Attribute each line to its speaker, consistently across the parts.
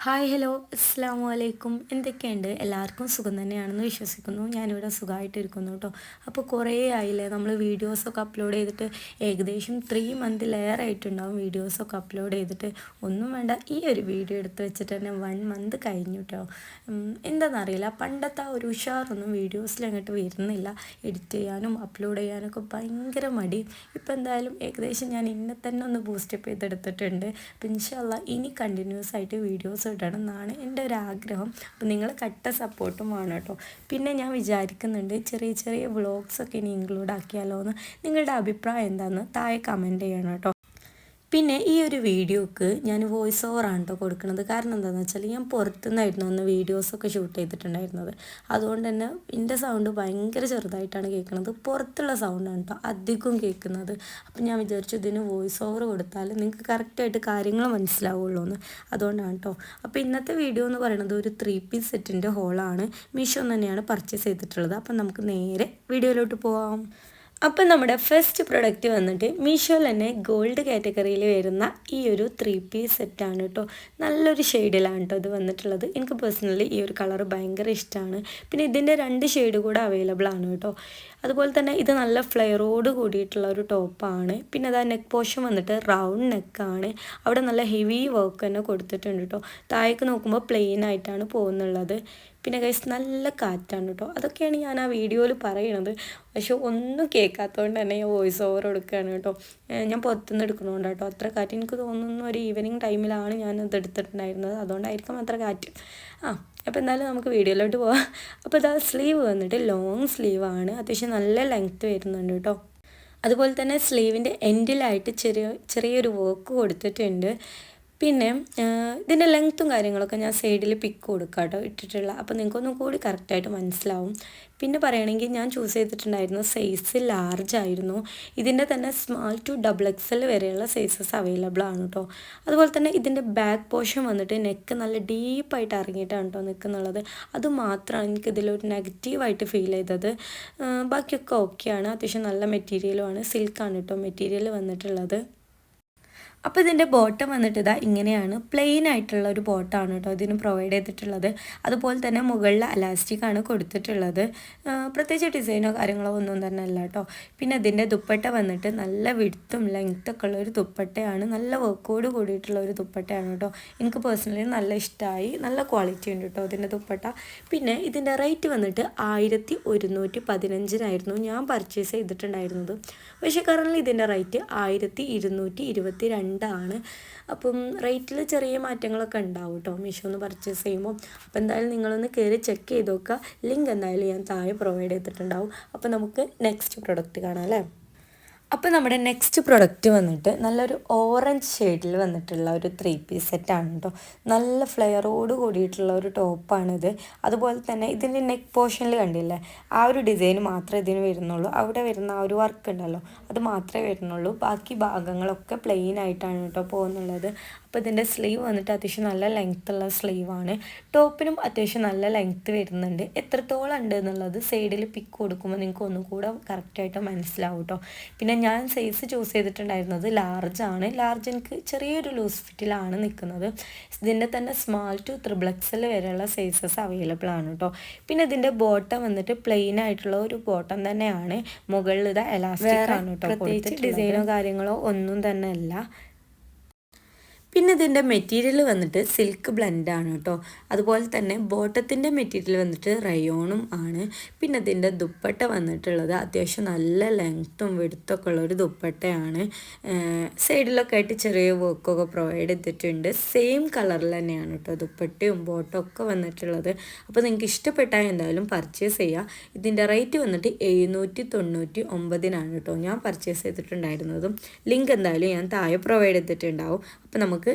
Speaker 1: Hi hello അസ്സാം വലൈക്കും എന്തൊക്കെയുണ്ട് എല്ലാവർക്കും സുഖം തന്നെയാണെന്ന് വിശ്വസിക്കുന്നു. ഞാനിവിടെ സുഖമായിട്ടിരിക്കുന്നു കേട്ടോ. അപ്പോൾ കുറേ ആയില്ലേ നമ്മൾ വീഡിയോസൊക്കെ അപ്ലോഡ് ചെയ്തിട്ട്, ഏകദേശം 3 മന്തിലേറെ ആയിട്ടുണ്ടാവും വീഡിയോസൊക്കെ അപ്ലോഡ് ചെയ്തിട്ട്. ഒന്നും വേണ്ട, ഈ ഒരു വീഡിയോ എടുത്ത് വെച്ചിട്ട് തന്നെ 1 മന്ത് കഴിഞ്ഞു കേട്ടോ. എന്താണെന്നറിയില്ല, പണ്ടത്തെ ആ ഒരു ഉഷാറൊന്നും വീഡിയോസിൽ അങ്ങോട്ട് വരുന്നില്ല. എഡിറ്റ് ചെയ്യാനും അപ്ലോഡ് ചെയ്യാനൊക്കെ ഭയങ്കര മടി. ഇപ്പോൾ എന്തായാലും ഏകദേശം ഞാൻ ഇന്നെ തന്നെ ഒന്ന് ബൂസ്റ്റപ്പ് ചെയ്തെടുത്തിട്ടുണ്ട്. അപ്പോൾ ഇൻഷാ അല്ലാഹ് ഇനി കണ്ടിന്യൂസ് ആയിട്ട് വീഡിയോസ് ഇടണം എന്നാണ് എൻ്റെ ഒരു ആഗ്രഹം. അപ്പോൾ നിങ്ങൾ കട്ട സപ്പോർട്ടും വേണം കേട്ടോ. പിന്നെ ഞാൻ വിചാരിക്കുന്നുണ്ട് ചെറിയ ചെറിയ വ്ളോഗ്സൊക്കെ ഇനി ഇൻക്ലൂഡ് ആക്കിയാലോ എന്ന്. നിങ്ങളുടെ അഭിപ്രായം എന്താണെന്ന് താഴെ കമൻറ്റ് ചെയ്യണം കേട്ടോ. പിന്നെ ഈ ഒരു വീഡിയോക്ക് ഞാൻ വോയിസ് ഓവറാണ് കേട്ടോ കൊടുക്കുന്നത്. കാരണം എന്താണെന്ന് വെച്ചാൽ ഞാൻ പുറത്തുനിന്നായിരുന്നു അന്ന് വീഡിയോസൊക്കെ ഷൂട്ട് ചെയ്തിട്ടുണ്ടായിരുന്നത്. അതുകൊണ്ട് തന്നെ എൻ്റെ സൗണ്ട് ഭയങ്കര ചെറുതായിട്ടാണ് കേൾക്കുന്നത്. പുറത്തുള്ള സൗണ്ടാണ് കേട്ടോ അധികം കേൾക്കുന്നത്. അപ്പം ഞാൻ വിചാരിച്ചു ഇതിന് വോയിസ് ഓവർ കൊടുത്താൽ നിങ്ങൾക്ക് കറക്റ്റായിട്ട് കാര്യങ്ങൾ മനസ്സിലാവുള്ളൂ എന്ന്. അതുകൊണ്ടാണ് കേട്ടോ. അപ്പോൾ ഇന്നത്തെ വീഡിയോ എന്ന് പറയുന്നത് ഒരു 3 പീസ് സെറ്റിൻ്റെ ഹോളാണ്. മീഷോ തന്നെയാണ് പർച്ചേസ് ചെയ്തിട്ടുള്ളത്. അപ്പം നമുക്ക് നേരെ വീഡിയോയിലോട്ട് പോവാം. അപ്പം നമ്മുടെ ഫസ്റ്റ് പ്രൊഡക്റ്റ് വന്നിട്ട് മീഷോയിൽ തന്നെ ഗോൾഡ് കാറ്റഗറിയിൽ വരുന്ന ഈ ഒരു 3 പീസ് സെറ്റാണ് കേട്ടോ. നല്ലൊരു ഷെയ്ഡിലാണ് കേട്ടോ ഇത് വന്നിട്ടുള്ളത്. എനിക്ക് പേഴ്സണലി ഈ ഒരു കളർ ഭയങ്കര ഇഷ്ടമാണ്. പിന്നെ ഇതിൻ്റെ 2 ഷെയ്ഡ് കൂടെ അവൈലബിൾ ആണ് കേട്ടോ. അതുപോലെ തന്നെ ഇത് നല്ല ഫ്ലെയറോട് കൂടിയിട്ടുള്ള ഒരു ടോപ്പാണ്. പിന്നെ അതാ നെക്ക് പോർഷൻ വന്നിട്ട് റൗണ്ട് നെക്കാണ്. അവിടെ നല്ല ഹെവി വർക്ക് തന്നെ കൊടുത്തിട്ടുണ്ട് കേട്ടോ. താഴേക്ക് നോക്കുമ്പോൾ പ്ലെയിൻ ആയിട്ടാണ് പോകുന്നുള്ളത്. പിന്നെ ഗൈസ് നല്ല കാറ്റാണ് കേട്ടോ. അതൊക്കെയാണ് ഞാൻ ആ വീഡിയോയിൽ പറയണത്. പക്ഷെ ഒന്നും കേൾക്കാത്തതുകൊണ്ട് തന്നെ ഞാൻ വോയിസ് ഓവർ കൊടുക്കുകയാണ് കേട്ടോ. ഞാൻ പുറത്തുനിന്ന് എടുക്കണോണ്ട് കേട്ടോ. അത്ര കാറ്റ് എനിക്ക് തോന്നുന്നു ഒരു ഈവനിങ് ടൈമിലാണ് ഞാനത് എടുത്തിട്ടുണ്ടായിരുന്നത്. അതുകൊണ്ടായിരിക്കും അത്ര കാറ്റ്. അപ്പോൾ എന്തായാലും നമുക്ക് വീഡിയോയിലോട്ട് പോവാം. അപ്പോൾ ഇതാ സ്ലീവ് വന്നിട്ട് ലോങ് സ്ലീവാണ്. അത്യാവശ്യം നല്ല ലെങ്ത്ത് വരുന്നുണ്ട് കേട്ടോ. അതുപോലെ തന്നെ സ്ലീവിൻ്റെ എൻഡിലായിട്ട് ചെറിയൊരു വർക്ക് കൊടുത്തിട്ടുണ്ട്. പിന്നെ ഇതിൻ്റെ ലെങ്ത്തും കാര്യങ്ങളൊക്കെ ഞാൻ സൈഡിൽ പിക്ക് കൊടുക്കാം കേട്ടോ ഇട്ടിട്ടുള്ള. അപ്പോൾ നിങ്ങൾക്കൊന്നും കൂടി കറക്റ്റായിട്ട് മനസ്സിലാവും. പിന്നെ പറയുകയാണെങ്കിൽ ഞാൻ ചൂസ് ചെയ്തിട്ടുണ്ടായിരുന്നു സൈസ് ലാർജ് ആയിരുന്നു. ഇതിൻ്റെ തന്നെ സ്മാൾ ടു XXL വരെയുള്ള സൈസസ് അവൈലബിൾ ആണ് കേട്ടോ. അതുപോലെ തന്നെ ഇതിൻ്റെ ബാക്ക് പോർഷൻ വന്നിട്ട് നെക്ക് നല്ല ഡീപ്പായിട്ട് ഇറങ്ങിയിട്ടാണ് കേട്ടോ നിൽക്കുന്നുള്ളത്. അത് മാത്രമാണ് എനിക്കിതിലൊരു നെഗറ്റീവായിട്ട് ഫീൽ ചെയ്തത്. ബാക്കിയൊക്കെ ഓക്കെയാണ്. അത്യാവശ്യം നല്ല മെറ്റീരിയലുമാണ്. സിൽക്കാണ് കേട്ടോ മെറ്റീരിയൽ വന്നിട്ടുള്ളത്. അപ്പോൾ ഇതിൻ്റെ ബോട്ടം വന്നിട്ട് ഇതാ ഇങ്ങനെയാണ്. പ്ലെയിൻ ആയിട്ടുള്ള ഒരു ബോട്ടമാണ് കേട്ടോ ഇതിന് പ്രൊവൈഡ് ചെയ്തിട്ടുള്ളത്. അതുപോലെ തന്നെ മുകളിൽ അലാസ്റ്റിക്കാണ് കൊടുത്തിട്ടുള്ളത്. പ്രത്യേകിച്ച് ഡിസൈനോ കാര്യങ്ങളോ ഒന്നും തന്നെ അല്ല കേട്ടോ. പിന്നെ ഇതിൻ്റെ ദുപ്പട്ട വന്നിട്ട് നല്ല വിഡ്ത്തും ലെങ്ത്തൊക്കെ ഉള്ള ഒരു ദുപ്പട്ടയാണ്. നല്ല വർക്കോട് കൂടിയിട്ടുള്ള ഒരു ദുപ്പട്ടയാണ് കേട്ടോ. എനിക്ക് പേഴ്സണലി നല്ല ഇഷ്ടമായി. നല്ല ക്വാളിറ്റി ഉണ്ട് കേട്ടോ ഇതിൻ്റെ ദുപ്പട്ട. പിന്നെ ഇതിൻ്റെ റേറ്റ് വന്നിട്ട് 1115 ഞാൻ പർച്ചേസ് ചെയ്തിട്ടുണ്ടായിരുന്നത്. പക്ഷേ കറൻലി ഇതിൻ്റെ റേറ്റ് 1222 ആണ്. അപ്പം റേറ്റിൽ ചെറിയ മാറ്റങ്ങളൊക്കെ ഉണ്ടാവും കേട്ടോ മീഷോന്ന് പർച്ചേസ് ചെയ്യുമ്പോൾ. അപ്പോൾ എന്തായാലും നിങ്ങളൊന്ന് കയറി ചെക്ക് ചെയ്ത് നോക്കുക. ലിങ്ക് എന്തായാലും ഞാൻ താഴെ പ്രൊവൈഡ് ചെയ്തിട്ടുണ്ടാവും. അപ്പോൾ നമുക്ക് നെക്സ്റ്റ് പ്രൊഡക്റ്റ് കാണാം അല്ലേ. അപ്പോൾ നമ്മുടെ നെക്സ്റ്റ് പ്രൊഡക്റ്റ് വന്നിട്ട് നല്ലൊരു ഓറഞ്ച് ഷെയ്ഡിൽ വന്നിട്ടുള്ള ഒരു 3 പീസ് സെറ്റാണ് കേട്ടോ. നല്ല ഫ്ലെയറോട് കൂടിയിട്ടുള്ള ഒരു ടോപ്പാണിത്. അതുപോലെ തന്നെ ഇതിൻ്റെ നെക്ക് പോർഷനിൽ കണ്ടില്ലേ, ആ ഒരു ഡിസൈൻ മാത്രമേ ഇതിന് വരുന്നുള്ളൂ. അവിടെ വരുന്ന ആ ഒരു വർക്ക് ഉണ്ടല്ലോ അത് മാത്രമേ വരുന്നുള്ളൂ. ബാക്കി ഭാഗങ്ങളൊക്കെ പ്ലെയിൻ ആയിട്ടാണ് കേട്ടോ പോകുന്നുള്ളത്. അപ്പോൾ ഇതിൻ്റെ സ്ലീവ് വന്നിട്ട് അത്യാവശ്യം നല്ല ലെങ്ത്തുള്ള സ്ലീവാണ്. ടോപ്പിനും അത്യാവശ്യം നല്ല ലെങ്ത്ത് വരുന്നുണ്ട്. എത്രത്തോളം ഉണ്ട് എന്നുള്ളത് സൈഡിൽ പിക്ക് കൊടുക്കുമ്പോൾ നിങ്ങൾക്ക് ഒന്നുകൂടെ കറക്റ്റായിട്ട് മനസ്സിലാവും കേട്ടോ. പിന്നെ ഞാൻ സൈസ് ചൂസ് ചെയ്തിട്ടുണ്ടായിരുന്നത് ലാർജാണ്. ലാർജ് എനിക്ക് ചെറിയൊരു ലൂസ് ഫിറ്റിലാണ് നിൽക്കുന്നത്. ഇതിൻ്റെ തന്നെ സ്മാൾ ടു XXL വരെയുള്ള സൈസസ് അവൈലബിൾ ആണ് കേട്ടോ. പിന്നെ ഇതിൻ്റെ ബോട്ടം വന്നിട്ട് പ്ലെയിൻ ആയിട്ടുള്ള ഒരു ബോട്ടം തന്നെയാണ്. മുകളിൽ ഇത് എലാസ്റ്റിക് ആണ് കേട്ടോ. പ്രത്യേകിച്ച് ഡിസൈനോ കാര്യങ്ങളോ ഒന്നും തന്നെ അല്ല. പിന്നെ ഇതിൻ്റെ മെറ്റീരിയൽ വന്നിട്ട് സിൽക്ക് ബ്ലെൻഡാണ് കേട്ടോ. അതുപോലെ തന്നെ ബോട്ടത്തിൻ്റെ മെറ്റീരിയൽ വന്നിട്ട് റയോണും ആണ്. പിന്നെ ഇതിൻ്റെ ദുപ്പട്ട വന്നിട്ടുള്ളത് അത്യാവശ്യം നല്ല ലെങ്ത്തും വെടുത്തൊക്കെ ഉള്ളൊരു ദുപ്പട്ടയാണ്. സൈഡിലൊക്കെ ആയിട്ട് ചെറിയ വർക്കൊക്കെ പ്രൊവൈഡ് ചെയ്തിട്ടുണ്ട്. സെയിം കളറിൽ തന്നെയാണ് കേട്ടോ ദുപ്പട്ടയും ബോട്ടും ഒക്കെ വന്നിട്ടുള്ളത്. അപ്പോൾ നിങ്ങൾക്ക് ഇഷ്ടപ്പെട്ടാൽ എന്തായാലും പർച്ചേസ് ചെയ്യുക. ഇതിൻ്റെ റേറ്റ് വന്നിട്ട് 799 കേട്ടോ ഞാൻ പർച്ചേസ് ചെയ്തിട്ടുണ്ടായിരുന്നതും. ലിങ്ക് എന്തായാലും ഞാൻ താഴെ പ്രൊവൈഡ് ചെയ്തിട്ടുണ്ടാവും.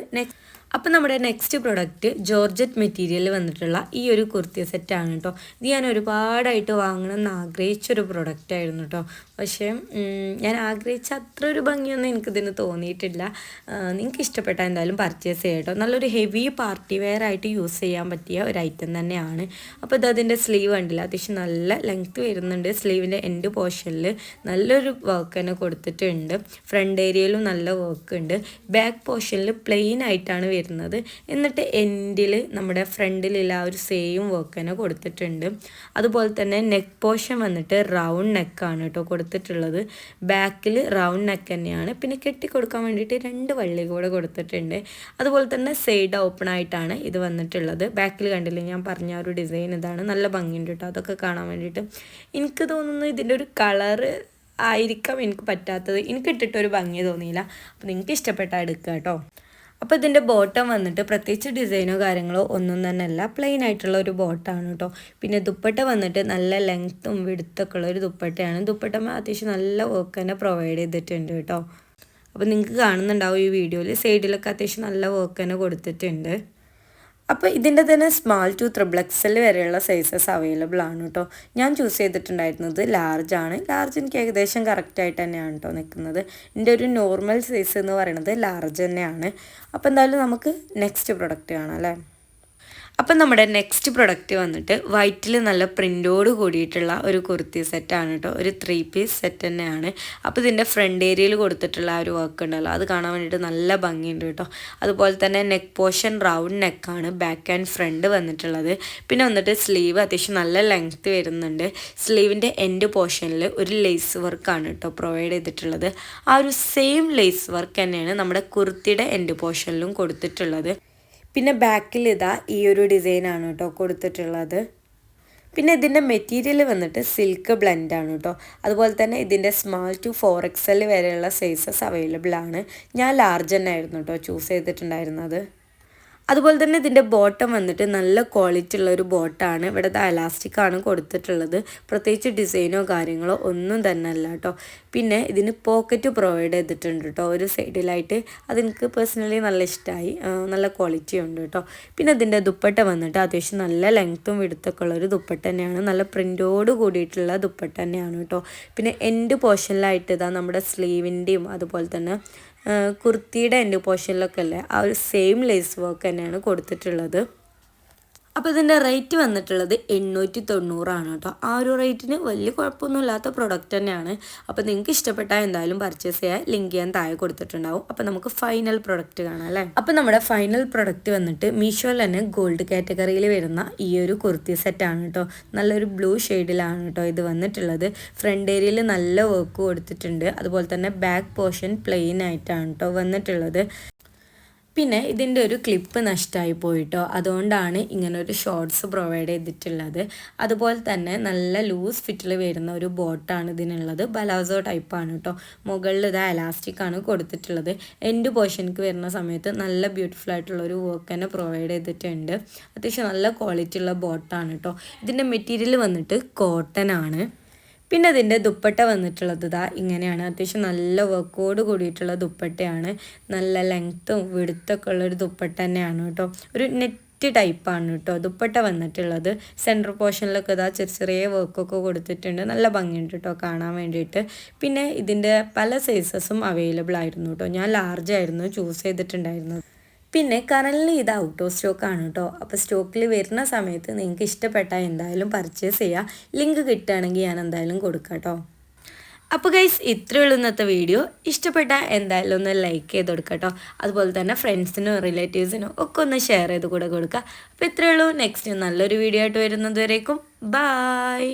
Speaker 1: അപ്പോൾ നമ്മുടെ നെക്സ്റ്റ് പ്രൊഡക്റ്റ് ജോർജറ്റ് മെറ്റീരിയൽ വന്നിട്ടുള്ള ഈ ഒരു കുർത്തി സെറ്റാണ് കേട്ടോ. ഇത് ഞാൻ ഒരുപാടായിട്ട് വാങ്ങണം എന്ന് ആഗ്രഹിച്ചൊരു പ്രൊഡക്റ്റായിരുന്നു കേട്ടോ. പക്ഷേ ഞാൻ ആഗ്രഹിച്ച അത്ര ഒരു ഭംഗിയൊന്നും എനിക്കിതിന് തോന്നിയിട്ടില്ല. നിങ്ങൾക്ക് ഇഷ്ടപ്പെട്ടാൽ എന്തായാലും പർച്ചേസ് ചെയ്യാം കേട്ടോ. നല്ലൊരു ഹെവി പാർട്ടി വെയർ ആയിട്ട് യൂസ് ചെയ്യാൻ പറ്റിയ ഒരു ഐറ്റം തന്നെയാണ്. അപ്പോൾ ഇതിൻ്റെ സ്ലീവ് കണ്ടില്ല, അത്യാവശ്യം നല്ല ലെങ്ത്ത് വരുന്നുണ്ട്. സ്ലീവിൻ്റെ എൻഡ് പോർഷനിൽ നല്ലൊരു വർക്ക് തന്നെ കൊടുത്തിട്ടുണ്ട്. ഫ്രണ്ട് ഏരിയയിലും നല്ല വർക്ക് ഉണ്ട്. ബാക്ക് പോർഷനിൽ പ്ലെയിൻ ആയിട്ടാണ് വരുന്നത്. എന്നിട്ട് എൻഡിൽ നമ്മുടെ ഫ്രണ്ടിലുള്ള ആ ഒരു സെയിം വർക്ക് തന്നെ കൊടുത്തിട്ടുണ്ട്. അതുപോലെ തന്നെ നെക്ക് പോർഷൻ വന്നിട്ട് റൗണ്ട് നെക്കാണ് കേട്ടോ കൊടുത്തിട്ടുള്ളത്. ബാക്കിൽ റൗണ്ട് നെക്ക് തന്നെയാണ്. പിന്നെ കെട്ടിക്കൊടുക്കാൻ വേണ്ടിയിട്ട് 2 വള്ളി കൂടെ കൊടുത്തിട്ടുണ്ട്. അതുപോലെ തന്നെ സൈഡ് ഓപ്പൺ ആയിട്ടാണ് ഇത് വന്നിട്ടുള്ളത്. ബാക്കിൽ കണ്ടില്ലേ ഞാൻ പറഞ്ഞ ഒരു ഡിസൈൻ ഇതാണ്. നല്ല ഭംഗിയുണ്ട് കേട്ടോ അതൊക്കെ കാണാൻ വേണ്ടിയിട്ട്. എനിക്ക് തോന്നുന്നു ഇതിൻ്റെ ഒരു കളറ് ആയിരിക്കാം എനിക്ക് പറ്റാത്തത്. എനിക്ക് ഇട്ടിട്ടൊരു ഭംഗി തോന്നിയില്ല. അപ്പോൾ നിങ്ങൾക്ക് ഇഷ്ടപ്പെട്ടാൽ എടുക്കുക കേട്ടോ. അപ്പോൾ ഇതിൻ്റെ ബോട്ടം വന്നിട്ട് പ്രത്യേകിച്ച് ഡിസൈനോ കാര്യങ്ങളോ ഒന്നും തന്നെ അല്ല, പ്ലെയിൻ ആയിട്ടുള്ള ഒരു ബോട്ടാണ് കേട്ടോ. പിന്നെ ദുപ്പട്ട വന്നിട്ട് നല്ല ലെങ്ത്തും വിടുത്തൊക്കെ ഉള്ള ഒരു ദുപ്പട്ടയാണ്. ദുപ്പട്ട അത്യാവശ്യം നല്ല വർക്ക് തന്നെ പ്രൊവൈഡ് ചെയ്തിട്ടുണ്ട് കേട്ടോ. അപ്പോൾ നിങ്ങൾക്ക് കാണുന്നുണ്ടാവും ഈ വീഡിയോയിൽ സൈഡിലൊക്കെ അത്യാവശ്യം നല്ല വർക്ക് തന്നെ കൊടുത്തിട്ടുണ്ട്. അപ്പോൾ ഇതിൻ്റെ തന്നെ സ്മാൾ ടു XXL വരെയുള്ള സൈസസ് അവൈലബിൾ ആണ് കേട്ടോ. ഞാൻ ചൂസ് ചെയ്തിട്ടുണ്ടായിരുന്നത് ലാർജാണ്. ലാർജ് എനിക്ക് ഏകദേശം കറക്റ്റായിട്ട് തന്നെയാണ് കേട്ടോ നിൽക്കുന്നത്. എൻ്റെ ഒരു നോർമൽ സൈസ് എന്ന് പറയുന്നത് ലാർജ് തന്നെയാണ്. അപ്പോൾ എന്തായാലും നമുക്ക് നെക്സ്റ്റ് പ്രൊഡക്റ്റ് കാണാം അല്ലേ. അപ്പം നമ്മുടെ നെക്സ്റ്റ് പ്രൊഡക്റ്റ് വന്നിട്ട് വൈറ്റിൽ നല്ല പ്രിൻ്റോട് കൂടിയിട്ടുള്ള ഒരു കുർത്തി സെറ്റാണ് കേട്ടോ. ഒരു 3 പീസ് സെറ്റ് തന്നെയാണ്. അപ്പോൾ ഇതിൻ്റെ ഫ്രണ്ട് ഏരിയയിൽ കൊടുത്തിട്ടുള്ള ആ ഒരു വർക്ക് ഉണ്ടല്ലോ അത് കാണാൻ വേണ്ടിയിട്ട് നല്ല ഭംഗിയുണ്ട് കേട്ടോ. അതുപോലെ തന്നെ നെക്ക് പോർഷൻ റൗണ്ട് നെക്കാണ് ബാക്ക് ആൻഡ് ഫ്രണ്ട് വന്നിട്ടുള്ളത്. പിന്നെ വന്നിട്ട് സ്ലീവ് അത്യാവശ്യം നല്ല ലെങ്ത്ത് വരുന്നുണ്ട്. സ്ലീവിൻ്റെ എൻഡ് പോർഷനിൽ ഒരു ലേസ് വർക്കാണ് കേട്ടോ പ്രൊവൈഡ് ചെയ്തിട്ടുള്ളത്. ആ ഒരു സെയിം ലേസ് വർക്ക് തന്നെയാണ് നമ്മുടെ കുർത്തിയുടെ എൻഡ് പോർഷനിലും കൊടുത്തിട്ടുള്ളത്. പിന്നെ ബാക്കിൽ ഇതാ ഈ ഒരു ഡിസൈനാണ് കേട്ടോ കൊടുത്തിട്ടുള്ളത്. പിന്നെ ഇതിൻ്റെ മെറ്റീരിയൽ വന്നിട്ട് സിൽക്ക് ബ്ലെൻഡാണ് കേട്ടോ. അതുപോലെ തന്നെ ഇതിൻ്റെ സ്മാൾ ടു 4XL വരെയുള്ള സൈസസ് അവൈലബിൾ ആണ്. ഞാൻ ലാർജ് തന്നെ ആയിരുന്നു കേട്ടോ ചൂസ് ചെയ്തിട്ടുണ്ടായിരുന്നത്. അതുപോലെ തന്നെ ഇതിൻ്റെ ബോട്ടം വന്നിട്ട് നല്ല ക്വാളിറ്റി ഉള്ള ഒരു ബോട്ടാണ്. ഇവിടെ എലാസ്റ്റിക് ആണ് കൊടുത്തിട്ടുള്ളത്. പ്രത്യേകിച്ച് ഡിസൈനോ കാര്യങ്ങളോ ഒന്നും തന്നെ അല്ല കേട്ടോ. പിന്നെ ഇതിന് പോക്കറ്റ് പ്രൊവൈഡ് ചെയ്തിട്ടുണ്ട് കേട്ടോ ഒരു സൈഡിലായിട്ട്. അതെനിക്ക് പേഴ്സണലി നല്ല ഇഷ്ടമായി. നല്ല ക്വാളിറ്റി ഉണ്ട് കേട്ടോ. പിന്നെ ഇതിൻ്റെ ദുപ്പട്ട വന്നിട്ട് അത്യാവശ്യം നല്ല ലെങ്ത്തും വിടുത്തൊക്കെ ഉള്ളൊരു ദുപ്പട്ട തന്നെയാണ്. നല്ല പ്രിൻ്റോട് കൂടിയിട്ടുള്ള ദുപ്പട്ട തന്നെയാണ് കേട്ടോ. പിന്നെ എൻഡ് പോർഷനിലായിട്ട് ഇതാ നമ്മുടെ സ്ലീവിൻ്റെയും അതുപോലെ തന്നെ കുർത്തിയുടെ എൻഡ് പോർഷനിലൊക്കെ അല്ലേ ആ ഒരു സെയിം ലേസ് വർക്ക് തന്നെയാണ് കൊടുത്തിട്ടുള്ളത്. അപ്പോൾ ഇതിൻ്റെ റേറ്റ് വന്നിട്ടുള്ളത് 890 കേട്ടോ. ആ ഒരു റേറ്റിന് വലിയ കുഴപ്പമൊന്നുമില്ലാത്ത പ്രൊഡക്റ്റ് തന്നെയാണ്. അപ്പോൾ നിങ്ങൾക്ക് ഇഷ്ടപ്പെട്ടാൽ എന്തായാലും പർച്ചേസ് ചെയ്യാൻ ലിങ്ക് ഞാൻ താഴെ കൊടുത്തിട്ടുണ്ടാവും. അപ്പോൾ നമുക്ക് ഫൈനൽ പ്രൊഡക്റ്റ് കാണാം അല്ലേ. അപ്പോൾ നമ്മുടെ ഫൈനൽ പ്രൊഡക്റ്റ് വന്നിട്ട് മീഷോയിൽ തന്നെ ഗോൾഡ് കാറ്റഗറിയിൽ വരുന്ന ഈ ഒരു കുർത്തി സെറ്റാണ് കേട്ടോ. നല്ലൊരു ബ്ലൂ ഷെയ്ഡിലാണ് കേട്ടോ ഇത് വന്നിട്ടുള്ളത്. ഫ്രണ്ട് ഏരിയയിൽ നല്ല വർക്ക് കൊടുത്തിട്ടുണ്ട്. അതുപോലെ തന്നെ ബാക്ക് പോർഷൻ പ്ലെയിൻ ആയിട്ടാണ് കേട്ടോ വന്നിട്ടുള്ളത്. പിന്നെ ഇതിൻ്റെ ഒരു ക്ലിപ്പ് നഷ്ടമായി പോയിട്ടോ, അതുകൊണ്ടാണ് ഇങ്ങനൊരു ഷോർട്സ് പ്രൊവൈഡ് ചെയ്തിട്ടുള്ളത്. അതുപോലെ തന്നെ നല്ല ലൂസ് ഫിറ്റിൽ വരുന്ന ഒരു ബോട്ടാണ് ഇതിനുള്ളത്. ബലാസോ ടൈപ്പാണ് കേട്ടോ. മുകളിൽ ഇത് എലാസ്റ്റിക് ആണ് കൊടുത്തിട്ടുള്ളത്. എൻഡ് പോർഷനിക്ക് വരുന്ന സമയത്ത് നല്ല ബ്യൂട്ടിഫുൾ ആയിട്ടുള്ളൊരു വർക്ക് തന്നെ പ്രൊവൈഡ് ചെയ്തിട്ടുണ്ട്. അത്യാവശ്യം നല്ല ക്വാളിറ്റി ഉള്ള ബോട്ടാണ് കേട്ടോ. ഇതിൻ്റെ മെറ്റീരിയൽ വന്നിട്ട് കോട്ടൺ ആണ്. പിന്നെ അതിൻ്റെ ദുപ്പട്ട വന്നിട്ടുള്ളത് ഇതാ ഇങ്ങനെയാണ്. അത്യാവശ്യം നല്ല വർക്കോട് കൂടിയിട്ടുള്ള ദുപ്പട്ടയാണ്. നല്ല ലെങ്ത്തും വിടുത്തൊക്കെ ഉള്ളൊരു ദുപ്പട്ട തന്നെയാണ് കേട്ടോ. ഒരു നെറ്റ് ടൈപ്പാണ് കേട്ടോ ദുപ്പട്ട വന്നിട്ടുള്ളത്. സെൻറ്റർ പോർഷനിലൊക്കെ ഇതാ ചെറിയ വർക്കൊക്കെ കൊടുത്തിട്ടുണ്ട്. നല്ല ഭംഗിയുണ്ട് കേട്ടോ കാണാൻ വേണ്ടിയിട്ട്. പിന്നെ ഇതിൻ്റെ പല സൈസസും അവൈലബിൾ ആയിരുന്നു കേട്ടോ. ഞാൻ ലാർജ് ആയിരുന്നു ചൂസ് ചെയ്തിട്ടുണ്ടായിരുന്നത്. പിന്നെ കറൻലി ഇത് ഔട്ട് ഓഫ് സ്റ്റോക്കാണ് കേട്ടോ. അപ്പോൾ സ്റ്റോക്കിൽ വരുന്ന സമയത്ത് നിങ്ങൾക്ക് ഇഷ്ടപ്പെട്ടാൽ എന്തായാലും പർച്ചേസ് ചെയ്യുക. ലിങ്ക് കിട്ടുകയാണെങ്കിൽ ഞാൻ എന്തായാലും കൊടുക്കാം കേട്ടോ. അപ്പോൾ ഗൈസ് ഇത്രയേ ഉള്ളൂ ഇന്നത്തെ വീഡിയോ. ഇഷ്ടപ്പെട്ടാൽ എന്തായാലും ഒന്ന് ലൈക്ക് ചെയ്ത് കൊടുക്കുക കേട്ടോ. അതുപോലെ തന്നെ ഫ്രണ്ട്സിനും റിലേറ്റീവ്സിനും ഒക്കെ ഒന്ന് ഷെയർ ചെയ്ത് കൂടെ കൊടുക്കുക. അപ്പോൾ ഇത്രയേ ഉള്ളൂ. നെക്സ്റ്റ് നല്ലൊരു വീഡിയോ ആയിട്ട് വരുന്നത് വരേക്കും ബായ്.